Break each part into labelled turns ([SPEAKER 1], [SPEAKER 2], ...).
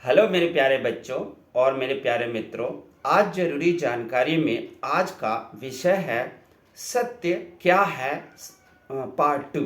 [SPEAKER 1] Hello मेरे प्यारे बच्चों और मेरे प्यारे मित्रों। आज जरूरी जानकारी में आज का विषय है सत्य क्या है, पार्ट 2।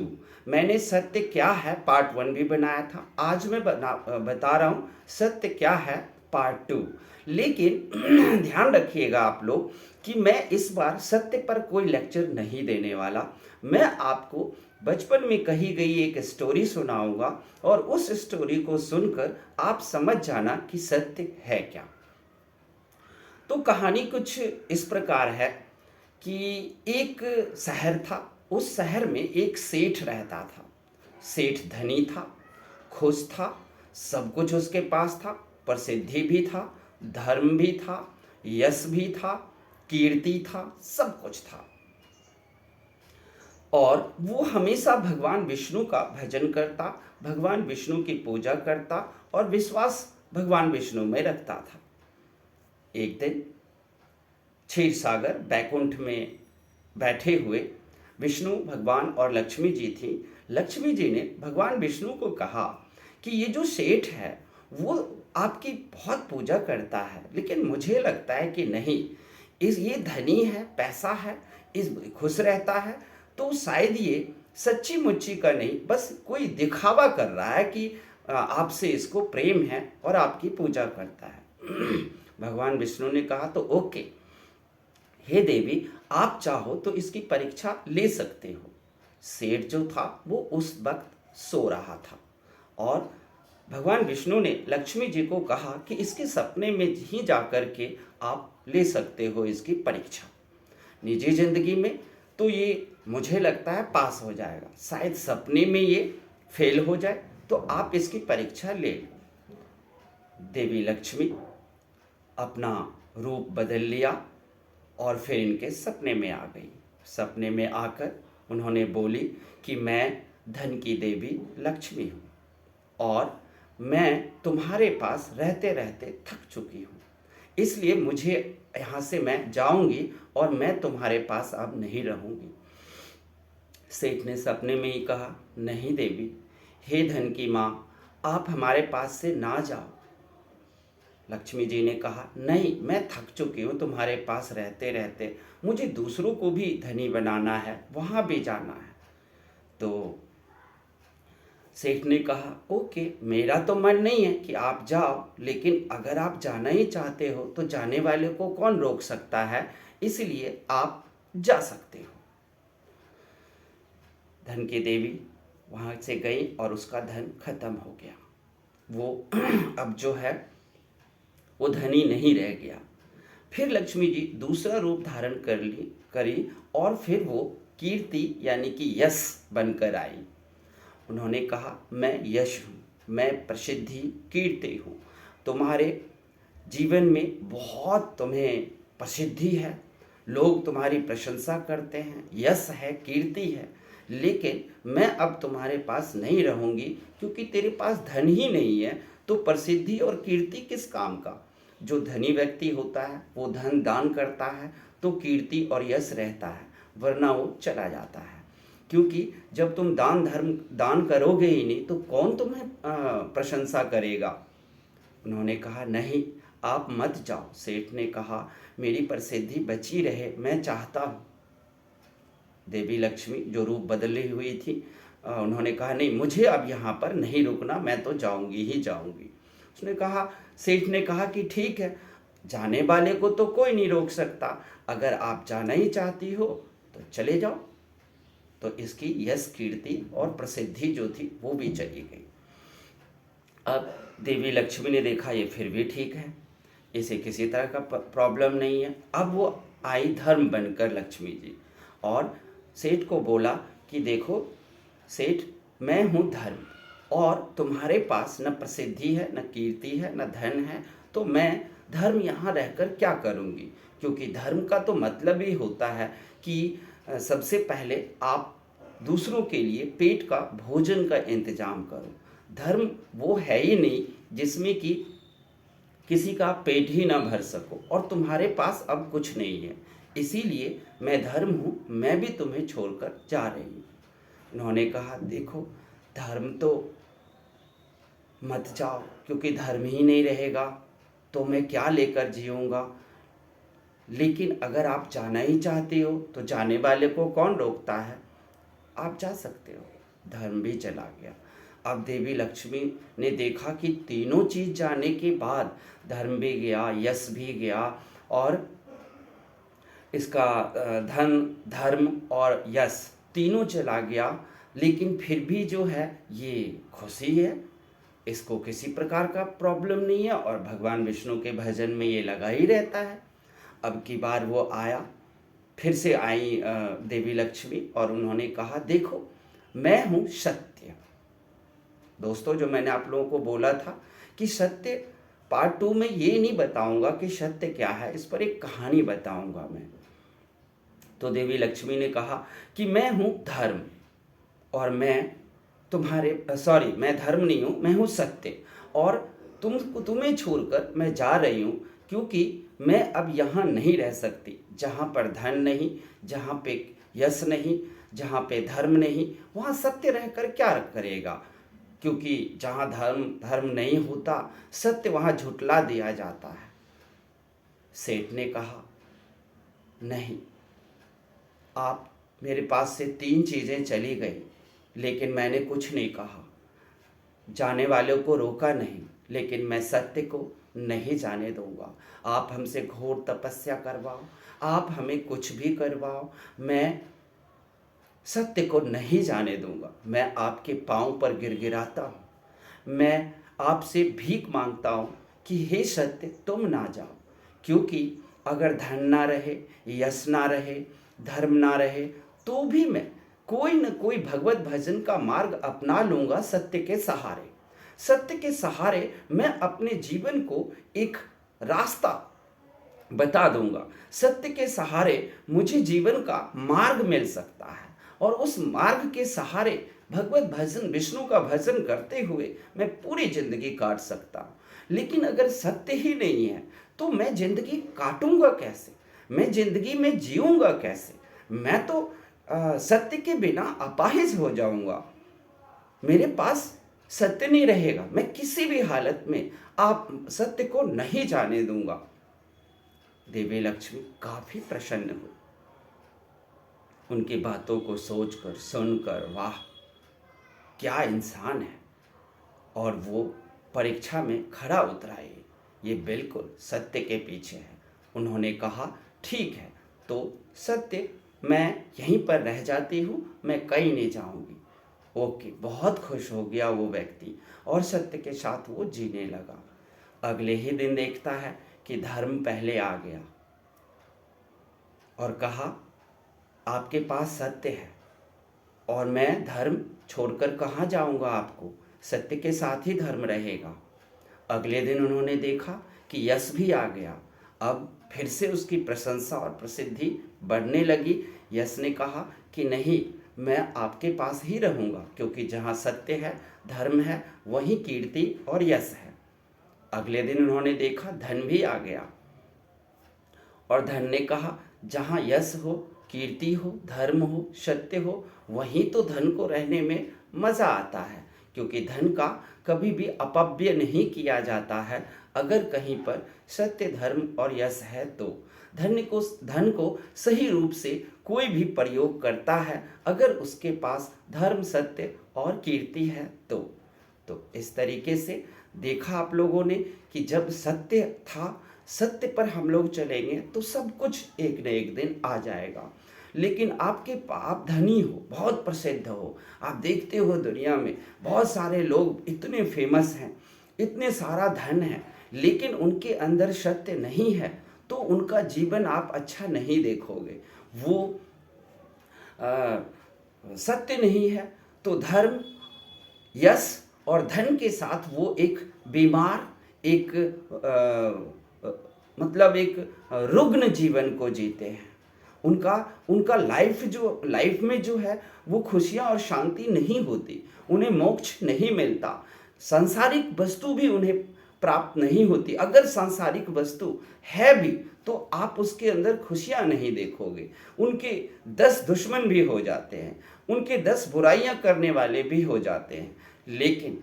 [SPEAKER 1] मैंने सत्य क्या है पार्ट 1 भी बनाया था। आज मैं बता रहा हूँ सत्य क्या है पार्ट 2। लेकिन ध्यान रखिएगा आप लोग कि मैं इस बार सत्य पर कोई लेक्चर नहीं देने वाला। मैं आपको बचपन में कही गई एक स्टोरी सुनाऊंगा और उस स्टोरी को सुनकर आप समझ जाना कि सत्य है क्या। तो कहानी कुछ इस प्रकार है कि एक शहर था। उस शहर में एक सेठ रहता था। सेठ धनी था, खुश था, सब कुछ उसके पास था। प्रसिद्धि भी था, धर्म भी था, यश भी था, कीर्ति था, सब कुछ था। और वो हमेशा भगवान विष्णु का भजन करता, भगवान विष्णु की पूजा करता और विश्वास भगवान विष्णु में रखता था। एक दिन क्षीर सागर बैकुंठ में बैठे हुए विष्णु भगवान और लक्ष्मी जी थी। लक्ष्मी जी ने भगवान विष्णु को कहा कि ये जो सेठ है वो आपकी बहुत पूजा करता है, लेकिन मुझे लगता है कि नहीं, इस ये धनी है, पैसा है, इस खुश रहता है, तो शायद ये सच्ची मुच्ची का नहीं, बस कोई दिखावा कर रहा है कि आपसे इसको प्रेम है और आपकी पूजा करता है। भगवान विष्णु ने कहा तो ओके, हे देवी, आप चाहो तो इसकी परीक्षा ले सकते हो। सेठ जो था वो उस वक्त सो रहा था और भगवान विष्णु ने लक्ष्मी जी को कहा कि इसके सपने में ही जाकर के आप ले सकते हो इसकी परीक्षा। निजी जिंदगी में तो ये मुझे लगता है पास हो जाएगा, शायद सपने में ये फेल हो जाए, तो आप इसकी परीक्षा ले लो। देवी लक्ष्मी अपना रूप बदल लिया और फिर इनके सपने में आ गई। सपने में आकर उन्होंने बोली कि मैं धन की देवी लक्ष्मी हूँ और मैं तुम्हारे पास रहते रहते थक चुकी हूँ, इसलिए मुझे यहाँ से मैं जाऊँगी और मैं तुम्हारे पास अब नहीं रहूँगी। सेठ ने सपने में ही कहा, नहीं देवी, हे धन की माँ, आप हमारे पास से ना जाओ। लक्ष्मी जी ने कहा, नहीं, मैं थक चुकी हूँ तुम्हारे पास रहते रहते, मुझे दूसरों को भी धनी बनाना है, वहाँ भी जाना है। तो सेठ ने कहा, ओके, मेरा तो मन नहीं है कि आप जाओ, लेकिन अगर आप जाना ही चाहते हो तो जाने वाले को कौन रोक सकता है, इसलिए आप जा सकते हो। धन की देवी वहाँ से गई और उसका धन खत्म हो गया। वो अब जो है वो धनी नहीं रह गया। फिर लक्ष्मी जी दूसरा रूप धारण करी और फिर वो कीर्ति यानी कि यश बनकर आई। उन्होंने कहा, मैं यश हूँ, मैं प्रसिद्धि कीर्ति हूँ, तुम्हारे जीवन में बहुत तुम्हें प्रसिद्धि है, लोग तुम्हारी प्रशंसा करते हैं, यश है, कीर्ति है, लेकिन मैं अब तुम्हारे पास नहीं रहूँगी क्योंकि तेरे पास धन ही नहीं है, तो प्रसिद्धि और कीर्ति किस काम का। जो धनी व्यक्ति होता है वो धन दान करता है तो कीर्ति और यश रहता है, वरना वो चला जाता है। क्योंकि जब तुम दान करोगे ही नहीं तो कौन तुम्हें प्रशंसा करेगा। उन्होंने कहा, नहीं, आप मत जाओ। सेठ ने कहा, मेरी प्रसिद्धि बची रहे, मैं चाहता हूँ। देवी लक्ष्मी जो रूप बदली हुई थी, उन्होंने कहा, नहीं, मुझे अब यहाँ पर नहीं रुकना, मैं तो जाऊँगी ही जाऊँगी। उसने कहा, सेठ ने कहा कि ठीक है, जाने वाले को तो कोई नहीं रोक सकता, अगर आप जाना ही चाहती हो तो चले जाओ। तो इसकी यश कीर्ति और प्रसिद्धि जो थी वो भी चली गई। अब देवी लक्ष्मी ने देखा ये फिर भी ठीक है, इसे किसी तरह का प्रॉब्लम नहीं है। अब वो आई धर्म बनकर लक्ष्मी जी और सेठ को बोला कि देखो सेठ, मैं हूँ धर्म और तुम्हारे पास न प्रसिद्धि है, न कीर्ति है, न धन है, तो मैं धर्म यहाँ रहकर क्या करूँगी। क्योंकि धर्म का तो मतलब ही होता है कि सबसे पहले आप दूसरों के लिए पेट का भोजन का इंतजाम करो। धर्म वो है ही नहीं जिसमें कि किसी का पेट ही ना भर सको और तुम्हारे पास अब कुछ नहीं है, इसीलिए मैं धर्म हूँ, मैं भी तुम्हें छोड़कर जा रही हूँ। उन्होंने कहा, देखो, धर्म तो मत जाओ, क्योंकि धर्म ही नहीं रहेगा तो मैं क्या लेकर जीऊँगा। लेकिन अगर आप जाना ही चाहते हो तो जाने वाले को कौन रोकता है, आप जा सकते हो। धर्म भी चला गया। अब देवी लक्ष्मी ने देखा कि तीनों चीज़ जाने के बाद धर्म भी गया, यश भी गया, और इसका धर्म और यश तीनों चला गया, लेकिन फिर भी जो है ये खुशी है, इसको किसी प्रकार का प्रॉब्लम नहीं है, और भगवान विष्णु के भजन में ये लगा ही रहता है। अब की बार वो आया, फिर से आई देवी लक्ष्मी, और उन्होंने कहा देखो मैं हूँ सत्य। दोस्तों, जो मैंने आप लोगों को बोला था कि सत्य पार्ट 2 में ये नहीं बताऊंगा कि सत्य क्या है, इस पर एक कहानी बताऊंगा मैं। तो देवी लक्ष्मी ने कहा कि मैं हूँ धर्म, और मैं मैं धर्म नहीं हूँ, मैं हूँ सत्य, और तुम्हें छोड़कर मैं जा रही हूँ, क्योंकि मैं अब यहाँ नहीं रह सकती। जहाँ पर धन नहीं, जहाँ पे यश नहीं, जहाँ पे धर्म नहीं, वहाँ सत्य रहकर क्या करेगा, क्योंकि जहाँ धर्म नहीं होता, सत्य वहाँ झुटला दिया जाता है। सेठ ने कहा नहीं, आप मेरे पास से 3 चीज़ें चली गई, लेकिन मैंने कुछ नहीं कहा, जाने वालों को रोका नहीं, लेकिन मैं सत्य को नहीं जाने दूंगा। आप हमसे घोर तपस्या करवाओ, आप हमें कुछ भी करवाओ, मैं सत्य को नहीं जाने दूंगा। मैं आपके पांव पर गिड़गिड़ाता हूँ, मैं आपसे भीख मांगता हूँ कि हे सत्य तुम ना जाओ, क्योंकि अगर धन ना रहे, यश ना रहे, धर्म ना रहे, तो भी मैं कोई न कोई भगवत भजन का मार्ग अपना लूँगा। सत्य के सहारे, सत्य के सहारे मैं अपने जीवन को एक रास्ता बता दूंगा। सत्य के सहारे मुझे जीवन का मार्ग मिल सकता है, और उस मार्ग के सहारे भगवत भजन, विष्णु का भजन करते हुए मैं पूरी जिंदगी काट सकता हूँ। लेकिन अगर सत्य ही नहीं है तो मैं जिंदगी काटूंगा कैसे, मैं जिंदगी में जीऊंगा कैसे। मैं तो सत्य के बिना अपाहिज हो जाऊंगा, मेरे पास सत्य नहीं रहेगा। मैं किसी भी हालत में आप सत्य को नहीं जाने दूंगा। देवी लक्ष्मी काफी प्रसन्न हुई, उनकी बातों को सोचकर, सुनकर, वाह क्या इंसान है, और वो परीक्षा में खरा उतराए, ये बिल्कुल सत्य के पीछे है। उन्होंने कहा ठीक है, तो सत्य मैं यहीं पर रह जाती हूँ, मैं कहीं नहीं जाऊँगी। ओके, बहुत खुश हो गया वो व्यक्ति, और सत्य के साथ वो जीने लगा। अगले ही दिन देखता है कि धर्म पहले आ गया और कहा आपके पास सत्य है, और मैं धर्म छोड़कर कहाँ जाऊँगा, आपको सत्य के साथ ही धर्म रहेगा। अगले दिन उन्होंने देखा कि यश भी आ गया। अब फिर से उसकी प्रशंसा और प्रसिद्धि बढ़ने लगी। यश ने कहा कि नहीं, मैं आपके पास ही रहूँगा, क्योंकि जहाँ सत्य है, धर्म है, वहीं कीर्ति और यश है। अगले दिन उन्होंने देखा धन भी आ गया, और धन ने कहा जहाँ यश हो, कीर्ति हो, धर्म हो, सत्य हो, वहीं तो धन को रहने में मज़ा आता है, क्योंकि धन का कभी भी अपव्यय नहीं किया जाता है। अगर कहीं पर सत्य, धर्म और यश है तो धन को सही रूप से कोई भी प्रयोग करता है, अगर उसके पास धर्म, सत्य और कीर्ति है तो इस तरीके से देखा आप लोगों ने कि जब सत्य था, सत्य पर हम लोग चलेंगे तो सब कुछ एक न एक दिन आ जाएगा। लेकिन आप धनी हो, बहुत प्रसिद्ध हो, आप देखते हो दुनिया में बहुत सारे लोग इतने फेमस हैं, इतने सारा धन है, लेकिन उनके अंदर सत्य नहीं है, तो उनका जीवन आप अच्छा नहीं देखोगे। वो सत्य नहीं है तो धर्म, यश और धन के साथ वो एक बीमार, एक मतलब एक रुग्ण जीवन को जीते हैं। उनका लाइफ में जो है वो खुशियाँ और शांति नहीं होती, उन्हें मोक्ष नहीं मिलता, सांसारिक वस्तु भी उन्हें प्राप्त नहीं होती। अगर सांसारिक वस्तु है भी तो आप उसके अंदर खुशियाँ नहीं देखोगे। उनके 10 दुश्मन भी हो जाते हैं, उनके 10 बुराइयाँ करने वाले भी हो जाते हैं, लेकिन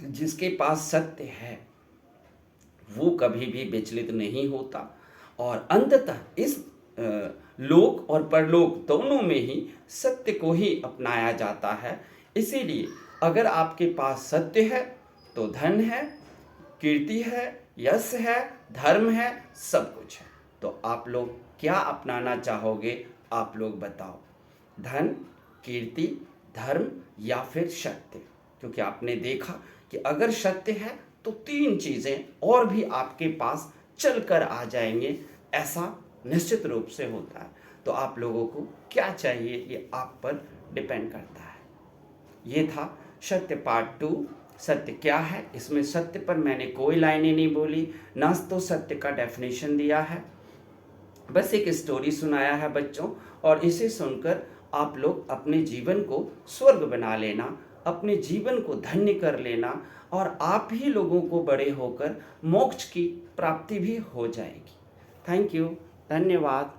[SPEAKER 1] जिसके पास सत्य है वो कभी भी विचलित नहीं होता और अंततः इस लोक और परलोक दोनों में ही सत्य को ही अपनाया जाता है। इसीलिए अगर आपके पास सत्य है तो धन है, कीर्ति है, यश है, धर्म है, सब कुछ है। तो आप लोग क्या अपनाना चाहोगे? आप लोग बताओ, धन, कीर्ति, धर्म या फिर सत्य? क्योंकि आपने देखा कि अगर सत्य है तो तीन चीज़ें और भी आपके पास चल कर आ जाएंगे, ऐसा निश्चित रूप से होता है। तो आप लोगों को क्या चाहिए ये आप पर डिपेंड करता है। ये था सत्य पार्ट 2। सत्य क्या है, इसमें सत्य पर मैंने कोई लाइनें नहीं बोली, ना तो सत्य का डेफिनेशन दिया है, बस एक स्टोरी सुनाया है बच्चों। और इसे सुनकर आप लोग अपने जीवन को स्वर्ग बना लेना, अपने जीवन को धन्य कर लेना और आप ही लोगों को बड़े होकर मोक्ष की प्राप्ति भी हो जाएगी। थैंक यू, धन्यवाद।